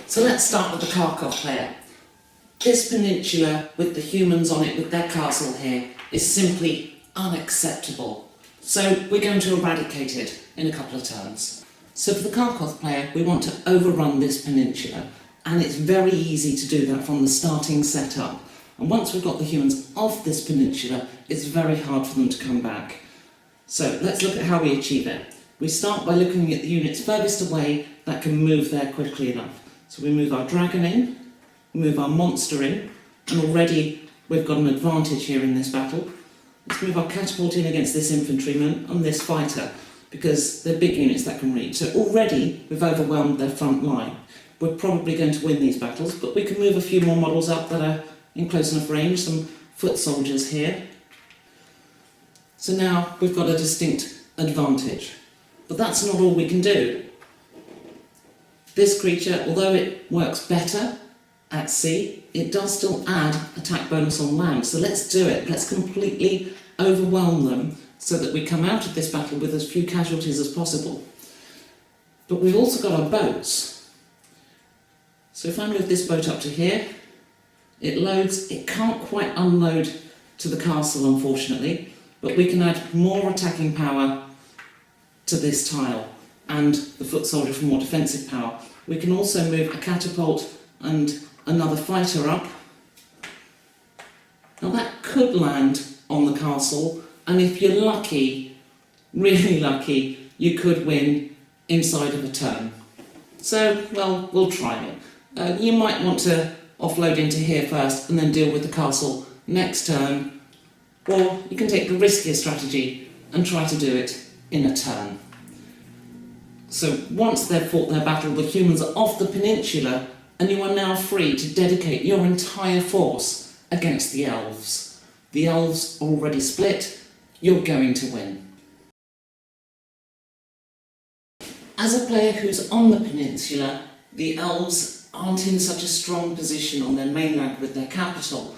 So let's start with the Kharkov player. This peninsula with the humans on it with their castle here is simply unacceptable. So we're going to eradicate it in a couple of turns. So for the Kharkov player, we want to overrun this peninsula, and it's very easy to do that from the starting setup. And once we've got the humans off this peninsula, it's very hard for them to come back. So let's look at how we achieve it. We start by looking at the units furthest away that can move there quickly enough. So we move our dragon in, we move our monster in, and already we've got an advantage here in this battle. Let's move our catapult in against this infantryman and this fighter, because they're big units that can reach. So already we've overwhelmed their front line. We're probably going to win these battles, but we can move a few more models up that are in close enough range, some foot soldiers here. So now we've got a distinct advantage. But that's not all we can do. This creature, although it works better at sea, it does still add attack bonus on land. So let's do it. Let's completely overwhelm them so that we come out of this battle with as few casualties as possible. But we've also got our boats. So if I move this boat up to here, it loads. It can't quite unload to the castle, unfortunately, but we can add more attacking power to this tile and the foot soldier for more defensive power. We can also move a catapult and another fighter up. Now that could land on the castle, and if you're lucky, really lucky, you could win inside of a turn. So, well, we'll try it. You might want to offload into here first and then deal with the castle next turn, or you can take the riskier strategy and try to do it in a turn. So once they've fought their battle, the humans are off the peninsula, and you are now free to dedicate your entire force against the elves. The elves are already split. You're going to win. As a player who's on the peninsula, the elves aren't in such a strong position on their mainland with their capital.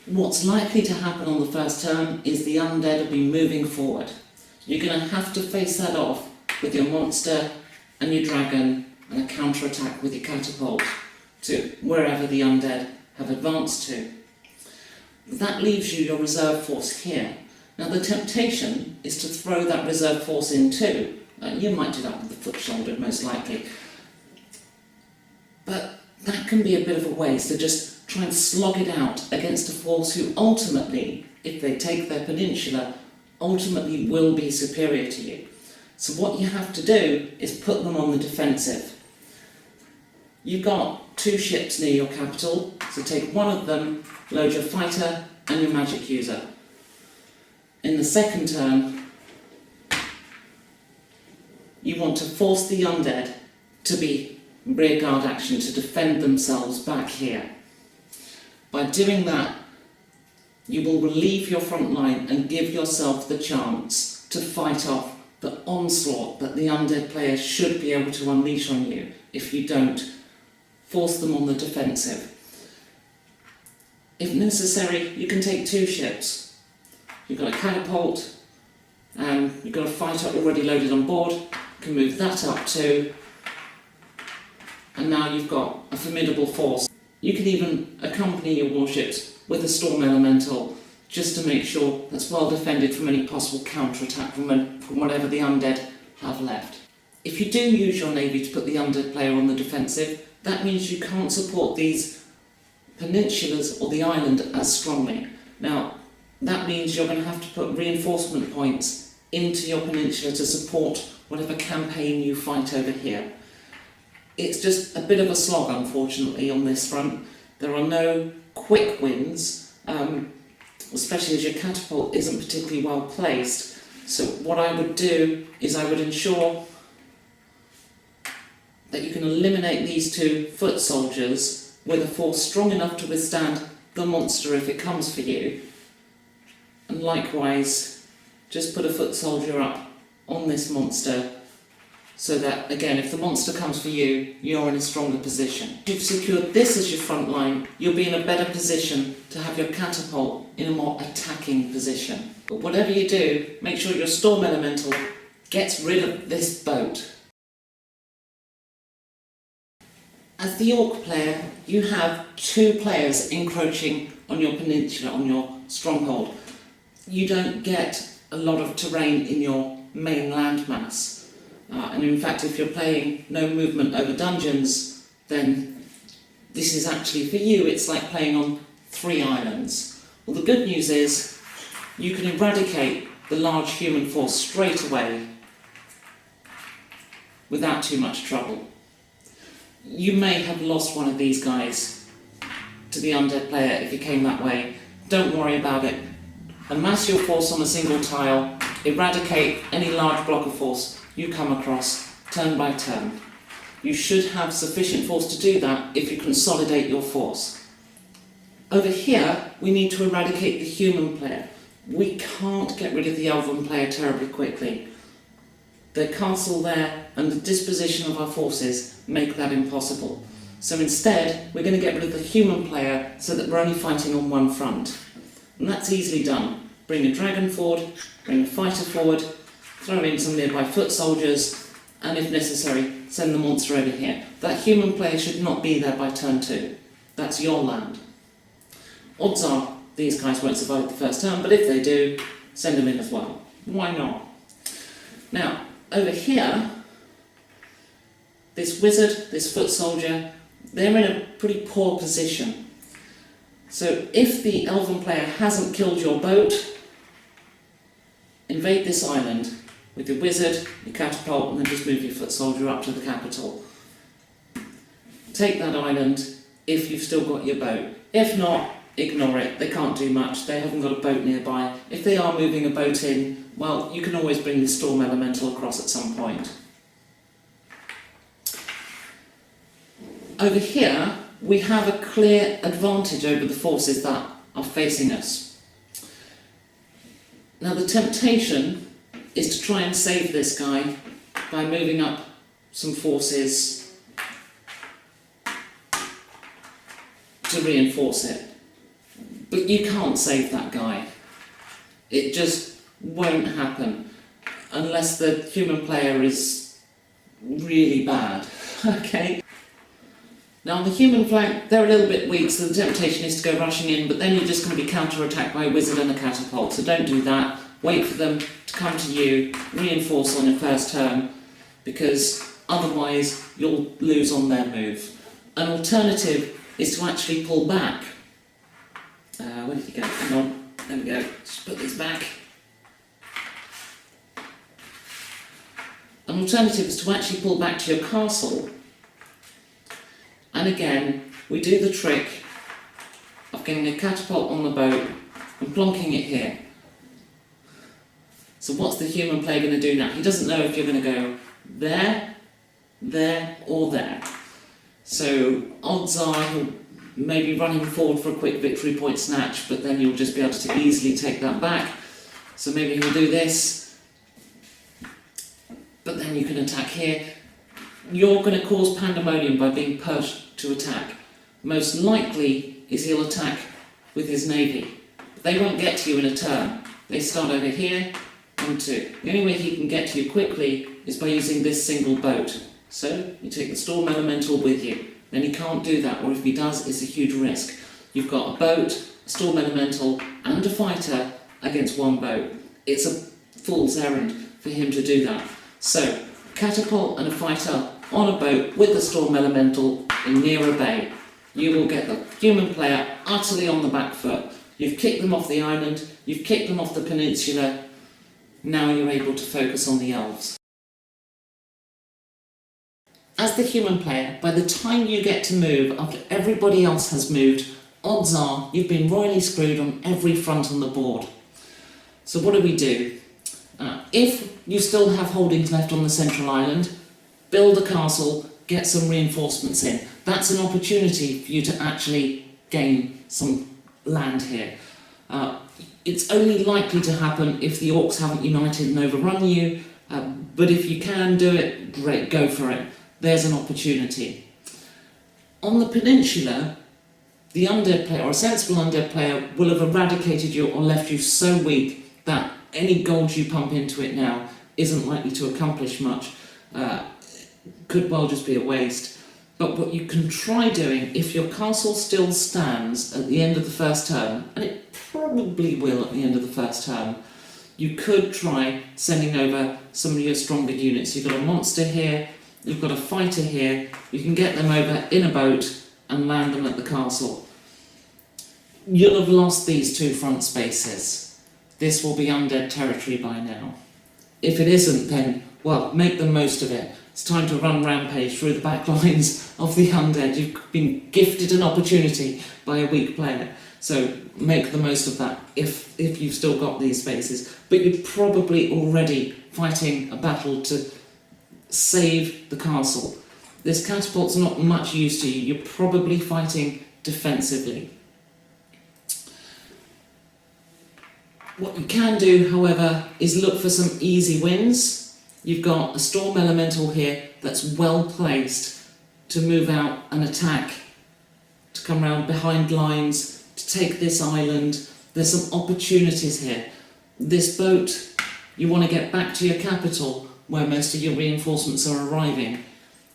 What's likely to happen on the first turn is the undead will be moving forward. You're going to have to face that off with your monster and your dragon and a counter-attack with your catapult to wherever the undead have advanced to. That leaves you your reserve force here. Now the temptation is to throw that reserve force in too. You might do that with the foot soldier most likely. But that can be a bit of a waste to just try and slog it out against a force who ultimately, if they take their peninsula, ultimately will be superior to you. So what you have to do is put them on the defensive. You've got 2 ships near your capital, so take one of them, load your fighter and your magic user. In the second turn, you want to force the undead to be rearguard action to defend themselves back here. By doing that, you will relieve your front line and give yourself the chance to fight off the onslaught that the undead player should be able to unleash on you if you don't force them on the defensive. If necessary, you can take 2 ships. You've got a catapult, and you've got a fighter already loaded on board. You can move that up too, and now you've got a formidable force. You can even accompany your warships with a storm elemental, just to make sure that's well defended from any possible counter-attack from whatever the undead have left. If you do use your navy to put the undead player on the defensive, that means you can't support these peninsulas or the island as strongly. Now, that means you're going to have to put reinforcement points into your peninsula to support whatever campaign you fight over here. It's just a bit of a slog, unfortunately, on this front. There are no quick wins, especially as your catapult isn't particularly well placed. So what I would do is I would ensure that you can eliminate these 2 foot soldiers with a force strong enough to withstand the monster if it comes for you. And likewise, just put a foot soldier up on this monster so that, again, if the monster comes for you, you're in a stronger position. If you've secured this as your front line, you'll be in a better position to have your catapult in a more attacking position. But whatever you do, make sure your storm elemental gets rid of this boat. As the Orc player, you have 2 players encroaching on your peninsula, on your stronghold. You don't get a lot of terrain in your main landmass. And in fact, if you're playing no movement over dungeons, then this is actually, for you, it's like playing on 3 islands. Well, the good news is you can eradicate the large human force straight away without too much trouble. You may have lost one of these guys to the undead player if you came that way. Don't worry about it. Amass your force on a single tile, eradicate any large block of force you come across, turn by turn. You should have sufficient force to do that if you consolidate your force. Over here, we need to eradicate the human player. We can't get rid of the elven player terribly quickly. The castle there and the disposition of our forces make that impossible. So instead, we're going to get rid of the human player so that we're only fighting on one front. And that's easily done. Bring a dragon forward, bring a fighter forward, throw in some nearby foot soldiers, and if necessary, send the monster over here. That human player should not be there by turn 2. That's your land. Odds are these guys won't survive the first turn, but if they do, send them in as well. Why not? Now, over here, this wizard, this foot soldier, they're in a pretty poor position. So if the elven player hasn't killed your boat, invade this island with your wizard, your catapult, and then just move your foot soldier up to the capital. Take that island if you've still got your boat. If not, ignore it. They can't do much. They haven't got a boat nearby. If they are moving a boat in, well, you can always bring the storm elemental across at some point. Over here, we have a clear advantage over the forces that are facing us. Now, the temptation is to try and save this guy by moving up some forces to reinforce it. But you can't save that guy. It just won't happen unless the human player is really bad, okay? Now on the human flank, they're a little bit weak, so the temptation is to go rushing in, but then you're just going to be counter-attacked by a wizard and a catapult, so don't do that. Wait for them to come to you, reinforce on your first turn, because otherwise you'll lose on their move. An alternative is to actually pull back. Where did you go? Hang on. There we go. Just put these back. An alternative is to actually pull back to your castle. And again, we do the trick of getting a catapult on the boat and plonking it here. So what's the human player going to do now? He doesn't know if you're going to go there, there, or there. So odds are he'll maybe running forward for a quick victory point snatch, but then you'll just be able to easily take that back. So maybe he'll do this, but then you can attack here. You're going to cause pandemonium by being pushed to attack. Most likely is he'll attack with his navy. They won't get to you in a turn. They start over here, 1, 2. The only way he can get to you quickly is by using this single boat. So you take the storm elemental with you. Then he can't do that, or if he does, it's a huge risk. You've got a boat, a storm elemental, and a fighter against one boat. It's a fool's errand for him to do that. So, catapult and a fighter on a boat with the storm elemental in near a bay. You will get the human player utterly on the back foot. You've kicked them off the island, you've kicked them off the peninsula. Now you're able to focus on the elves. As the human player, by the time you get to move after everybody else has moved, odds are you've been royally screwed on every front on the board. So what do? If you still have holdings left on the central island, build a castle, get some reinforcements in. That's an opportunity for you to actually gain some land here. It's only likely to happen if the orcs haven't united and overrun you, but if you can do it, great, go for it. There's an opportunity. On the peninsula, the undead player, or a sensible undead player, will have eradicated you or left you so weak that any gold you pump into it now isn't likely to accomplish much. Could well just be a waste. But what you can try doing, if your castle still stands at the end of the first turn, and it probably will at the end of the first turn, you could try sending over some of your stronger units. You've got a monster here, you've got a fighter here, you can get them over in a boat and land them at the castle. You'll have lost these 2 front spaces. This will be Undead territory by now. If it isn't, then, well, make the most of it. It's time to run rampage through the back lines of the Undead. You've been gifted an opportunity by a weak player, so make the most of that if you've still got these spaces. But you're probably already fighting a battle to save the castle. This catapult's not much use to you. You're probably fighting defensively. What you can do, however, is look for some easy wins. You've got a Storm Elemental here that's well placed to move out and attack, to come around behind lines, to take this island. There's some opportunities here. This boat, you want to get back to your capital where most of your reinforcements are arriving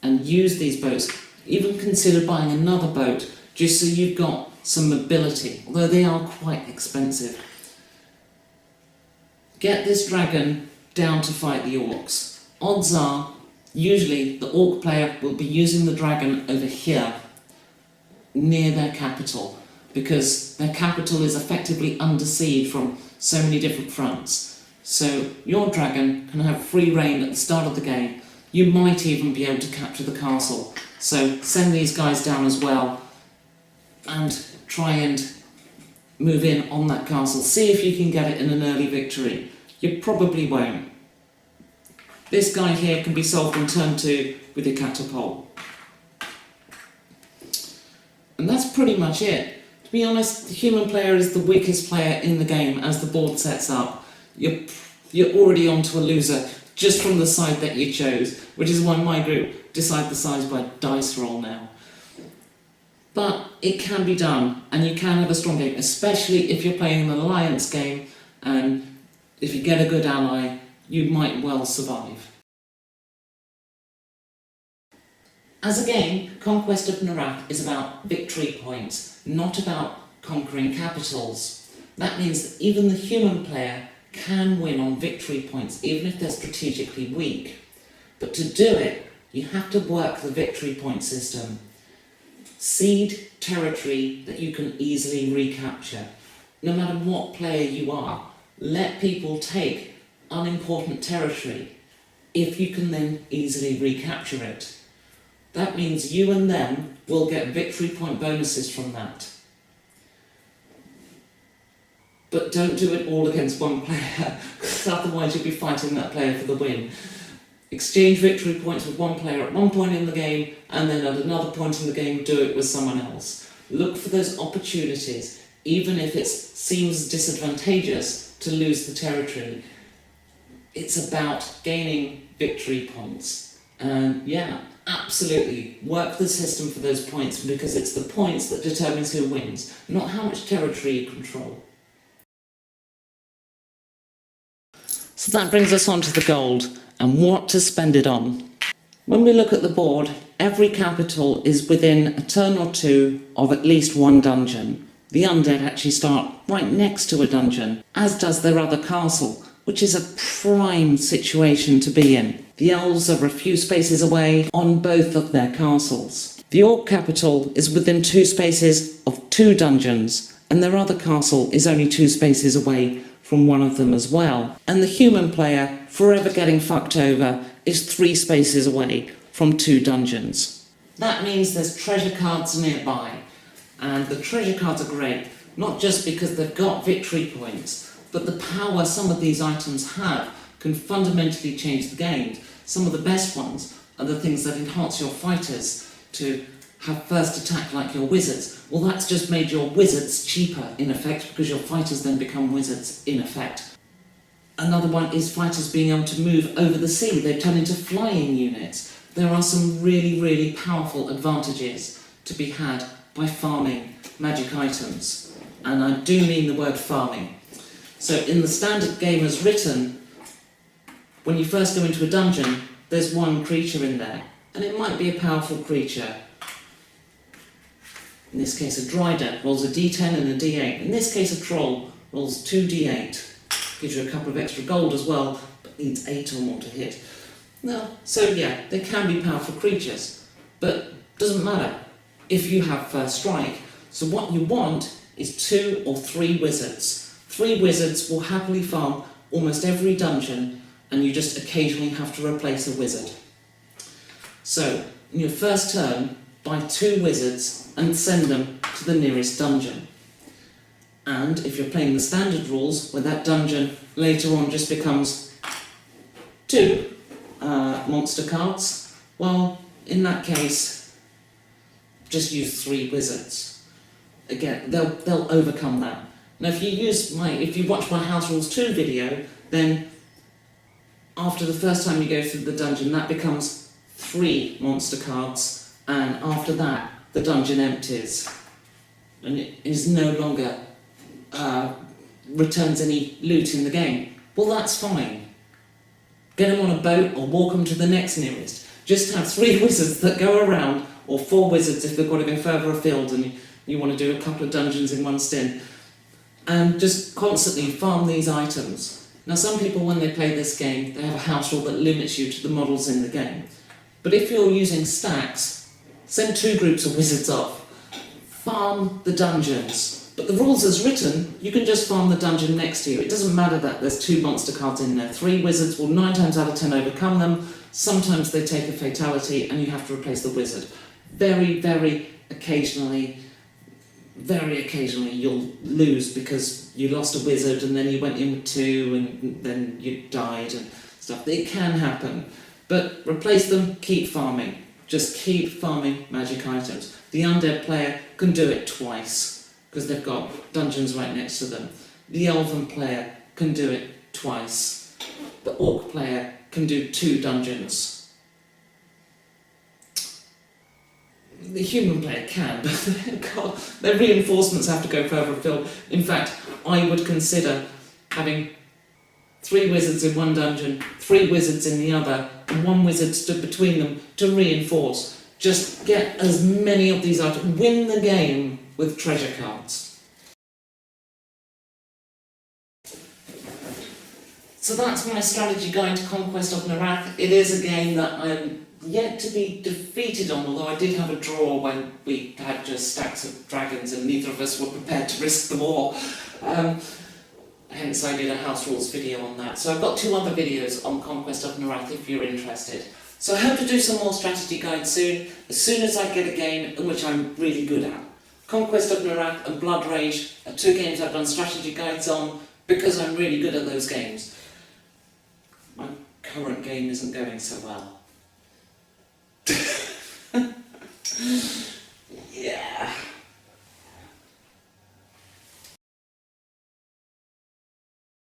and use these boats. Even consider buying another boat just so you've got some mobility, although they are quite expensive. Get this dragon down to fight the orcs. Odds are, usually the orc player will be using the dragon over here, near their capital, because their capital is effectively under siege from so many different fronts. So your dragon can have free reign at the start of the game. You might even be able to capture the castle. So send these guys down as well and try and move in on that castle. See if you can get it in an early victory. You probably won't. This guy here can be solved on turn 2 with a catapult. And that's pretty much it. To be honest, the human player is the weakest player in the game as the board sets up. You're already onto a loser just from the side that you chose, which is why my group decide the size by dice roll now. But it can be done, and you can have a strong game, especially if you're playing an alliance game, and if you get a good ally, you might well survive. As a game, Conquest of Nerath is about victory points, not about conquering capitals. That means that even the human player can win on victory points, even if they're strategically weak. But to do it, you have to work the victory point system. Cede territory that you can easily recapture. No matter what player you are, let people take unimportant territory if you can then easily recapture it. That means you and them will get victory point bonuses from that. But don't do it all against one player, because otherwise you'll be fighting that player for the win. Exchange victory points with one player at one point in the game, and then at another point in the game do it with someone else. Look for those opportunities, even if it seems disadvantageous to lose the territory. It's about gaining victory points. And yeah, absolutely, work the system for those points, because it's the points that determines who wins, not how much territory you control. So that brings us on to the gold, and what to spend it on. When we look at the board, every capital is within a turn or two of at least one dungeon. The Undead actually start right next to a dungeon, as does their other castle, which is a prime situation to be in. The Elves are a few spaces away on both of their castles. The Orc capital is within 2 spaces of 2 dungeons, and their other castle is only 2 spaces away from one of them as well. And the human player, forever getting fucked over, is 3 spaces away from 2 dungeons. That means there's treasure cards nearby, and the treasure cards are great, not just because they've got victory points, but the power some of these items have can fundamentally change the game. Some of the best ones are the things that enhance your fighters to have first attack like your wizards. Well, that's just made your wizards cheaper in effect, because your fighters then become wizards in effect. Another one is fighters being able to move over the sea. They turn into flying units. There are some really, really powerful advantages to be had by farming magic items. And I do mean the word farming. So in the standard game as written, when you first go into a dungeon, there's one creature in there, and it might be a powerful creature. In this case, a Dryder rolls a d10 and a d8. In this case, a Troll rolls 2d8. Gives you a couple of extra gold as well, but needs 8 or more to hit. No, so yeah, they can be powerful creatures, but doesn't matter if you have first strike. So what you want is 2 or 3 wizards. 3 wizards will happily farm almost every dungeon, and you just occasionally have to replace a wizard. So, in your first turn, buy 2 wizards and send them to the nearest dungeon. And if you're playing the standard rules, where that dungeon later on just becomes 2 monster cards, well, in that case, just use 3 wizards. Again, they'll overcome that. Now, if you watch my House Rules 2 video, then after the first time you go through the dungeon, that becomes 3 monster cards, and after that, the dungeon empties, and it is no longer returns any loot in the game. Well, that's fine. Get them on a boat or walk them to the next nearest. Just have 3 wizards that go around, or 4 wizards if they've got to go further afield and you want to do a couple of dungeons in one stint, and just constantly farm these items. Now, some people, when they play this game, they have a house rule that limits you to the models in the game. But if you're using stacks, send 2 groups of wizards off. Farm the dungeons. But the rules as written, you can just farm the dungeon next to you. It doesn't matter that there's 2 monster cards in there. 3 wizards will 9 times out of 10 overcome them. Sometimes they take a fatality and you have to replace the wizard. Very, very occasionally you'll lose because you lost a wizard and then you went in with 2 and then you died and stuff. It can happen. But replace them, keep farming. Just keep farming magic items. The Undead player can do it twice because they've got dungeons right next to them. The Elven player can do it twice. The Orc player can do 2 dungeons. The human player can, but their reinforcements have to go further afield. In fact, I would consider having 3 wizards in one dungeon, 3 wizards in the other, and 1 wizard stood between them to reinforce. Just get as many of these items. Win the game with treasure cards. So that's my strategy guide to Conquest of Nerath. It is a game that I'm yet to be defeated on, although I did have a draw when we had just stacks of dragons and neither of us were prepared to risk them all. Hence I did a House Rules video on that. So I've got 2 other videos on Conquest of Nerath if you're interested. So I hope to do some more strategy guides soon as I get a game in which I'm really good at. Conquest of Nerath and Blood Rage are 2 games I've done strategy guides on because I'm really good at those games. My current game isn't going so well.